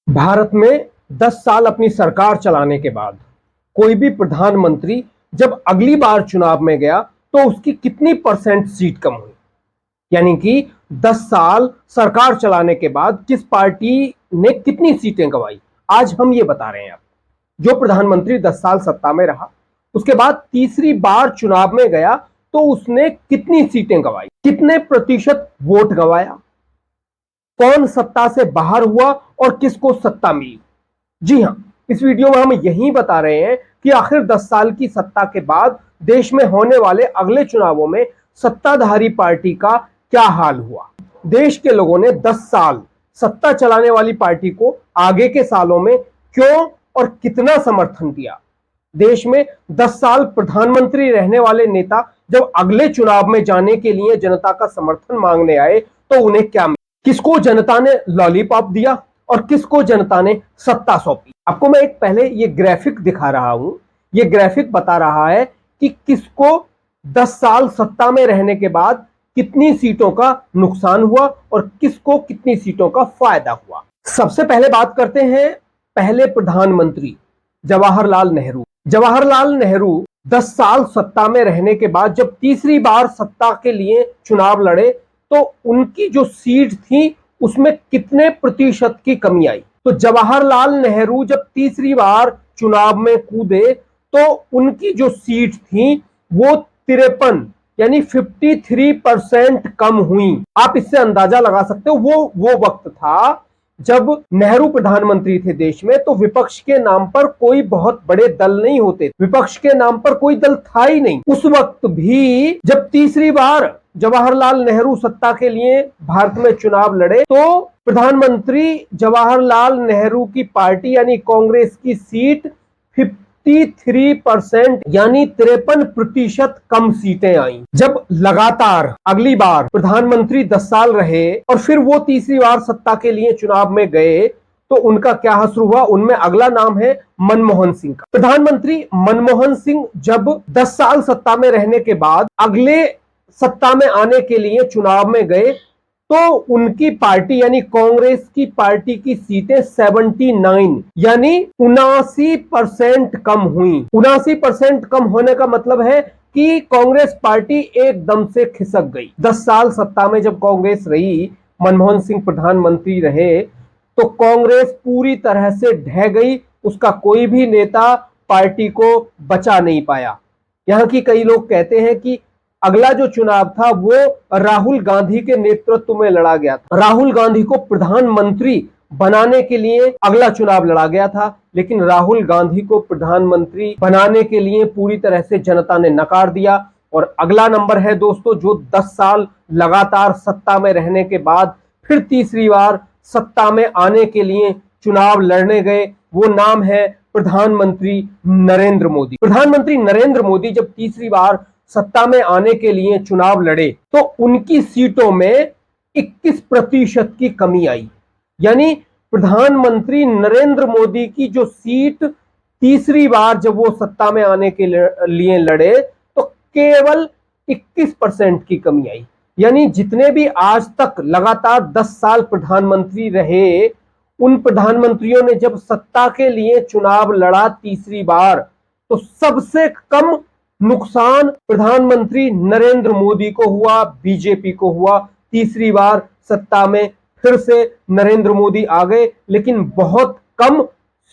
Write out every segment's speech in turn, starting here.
भारत में 10 साल अपनी सरकार चलाने के बाद कोई भी प्रधानमंत्री जब अगली बार चुनाव में गया तो उसकी कितनी परसेंट सीट कम हुई। यानी कि 10 साल सरकार चलाने के बाद किस पार्टी ने कितनी सीटें गंवाई, आज हम ये बता रहे हैं। आप जो प्रधानमंत्री 10 साल सत्ता में रहा उसके बाद तीसरी बार चुनाव में गया तो उसने कितनी सीटें गंवाई, कितने प्रतिशत वोट गंवाया, कौन सत्ता से बाहर हुआ और किसको सत्ता मिली। जी हां, इस वीडियो में हम यही बता रहे हैं कि आखिर 10 साल की सत्ता के बाद देश में होने वाले अगले चुनावों में सत्ताधारी पार्टी का क्या हाल हुआ। देश के लोगों ने 10 साल सत्ता चलाने वाली पार्टी को आगे के सालों में क्यों और कितना समर्थन दिया। देश में 10 साल प्रधानमंत्री रहने वाले नेता जब अगले चुनाव में जाने के लिए जनता का समर्थन मांगने आए तो उन्हें क्या मिला, किसको जनता ने लॉलीपॉप दिया और किसको जनता ने सत्ता सौंपी। आपको मैं एक पहले ये ग्राफिक दिखा रहा हूं। ये ग्राफिक बता रहा है कि किसको 10 साल सत्ता में रहने के बाद कितनी सीटों का नुकसान हुआ और किसको कितनी सीटों का फायदा हुआ। सबसे पहले बात करते हैं पहले प्रधानमंत्री जवाहरलाल नेहरू। जवाहरलाल नेहरू 10 साल सत्ता में रहने के बाद जब तीसरी बार सत्ता के लिए चुनाव लड़े तो उनकी जो सीट थी उसमें कितने प्रतिशत की कमी आई। तो जवाहरलाल नेहरू जब तीसरी बार चुनाव में कूदे तो उनकी जो सीट थी वो 53 यानी 53% कम हुई। आप इससे अंदाजा लगा सकते हो वो वक्त था जब नेहरू प्रधानमंत्री थे देश में, तो विपक्ष के नाम पर कोई बहुत बड़े दल नहीं होते, विपक्ष के नाम पर कोई दल था ही नहीं। उस वक्त भी जब तीसरी बार जवाहरलाल नेहरू सत्ता के लिए भारत में चुनाव लड़े तो प्रधानमंत्री जवाहरलाल नेहरू की पार्टी यानी कांग्रेस की सीट 53% यानी 53% कम सीटें आई। जब लगातार अगली बार प्रधानमंत्री 10 साल रहे और फिर वो तीसरी बार सत्ता के लिए चुनाव में गए तो उनका क्या हश्र हुआ। उनमें अगला नाम है मनमोहन सिंह का। प्रधानमंत्री मनमोहन सिंह जब 10 साल सत्ता में रहने के बाद अगले सत्ता में आने के लिए चुनाव में गए तो उनकी पार्टी यानी कांग्रेस की पार्टी की सीटें 79 यानी 79% कम हुई। 79% कम होने का मतलब है कि कांग्रेस पार्टी एकदम से खिसक गई। 10 साल सत्ता में जब कांग्रेस रही, मनमोहन सिंह प्रधानमंत्री रहे तो कांग्रेस पूरी तरह से ढह गई। उसका कोई भी नेता पार्टी को बचा नहीं पाया। यहां की कई लोग कहते हैं कि अगला जो चुनाव था वो राहुल गांधी के नेतृत्व में लड़ा गया था। राहुल गांधी को प्रधानमंत्री बनाने के लिए अगला चुनाव लड़ा गया था, लेकिन राहुल गांधी को प्रधानमंत्री बनाने के लिए पूरी तरह से जनता ने नकार दिया। और अगला नंबर है दोस्तों, जो 10 साल लगातार सत्ता में रहने के बाद फिर तीसरी बार सत्ता में आने के लिए चुनाव लड़ने गए, वो नाम है प्रधानमंत्री नरेंद्र मोदी। प्रधानमंत्री नरेंद्र मोदी जब तीसरी बार सत्ता में आने के लिए चुनाव लड़े तो उनकी सीटों में 21% की कमी आई। यानी प्रधानमंत्री नरेंद्र मोदी की जो सीट तीसरी बार जब वो सत्ता में आने के लिए लड़े तो केवल 21% की कमी आई। यानी जितने भी आज तक लगातार 10 साल प्रधानमंत्री रहे, उन प्रधानमंत्रियों ने जब सत्ता के लिए चुनाव लड़ा तीसरी बार तो सबसे कम नुकसान प्रधानमंत्री नरेंद्र मोदी को हुआ, बीजेपी को हुआ। तीसरी बार सत्ता में फिर से नरेंद्र मोदी आ गए, लेकिन बहुत कम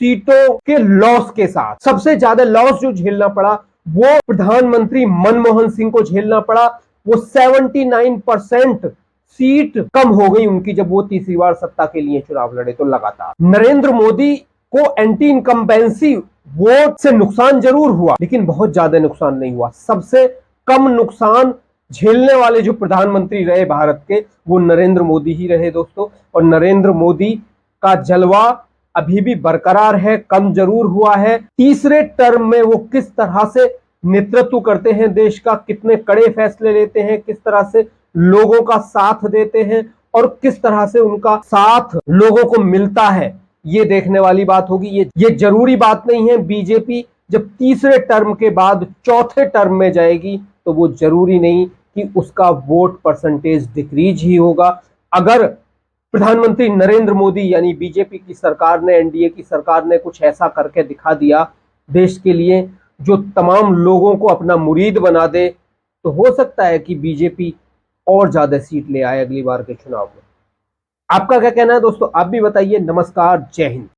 सीटों के लॉस के साथ। सबसे ज्यादा लॉस जो झेलना पड़ा वो प्रधानमंत्री मनमोहन सिंह को झेलना पड़ा। वो 79% सीट कम हो गई उनकी जब वो तीसरी बार सत्ता के लिए चुनाव लड़े। तो लगातार नरेंद्र मोदी को एंटी इनकम्बेंसी वोट से नुकसान जरूर हुआ, लेकिन बहुत ज्यादा नुकसान नहीं हुआ। सबसे कम नुकसान झेलने वाले जो प्रधानमंत्री रहे भारत के, वो नरेंद्र मोदी ही रहे दोस्तों। और नरेंद्र मोदी का जलवा अभी भी बरकरार है, कम जरूर हुआ है। तीसरे टर्म में वो किस तरह से नेतृत्व करते हैं देश का, कितने कड़े फैसले लेते हैं, किस तरह से लोगों का साथ देते हैं और किस तरह से उनका साथ लोगों को मिलता है, ये देखने वाली बात होगी। ये जरूरी बात नहीं है। बीजेपी जब तीसरे टर्म के बाद चौथे टर्म में जाएगी तो वो जरूरी नहीं कि उसका वोट परसेंटेज डिक्रीज ही होगा। अगर प्रधानमंत्री नरेंद्र मोदी यानी बीजेपी की सरकार ने, एनडीए की सरकार ने कुछ ऐसा करके दिखा दिया देश के लिए जो तमाम लोगों को अपना मुरीद बना दे, तो हो सकता है कि बीजेपी और ज्यादा सीट ले आए अगली बार के चुनाव में। आपका क्या कहना है दोस्तों, आप भी बताइए। नमस्कार, जय हिंद।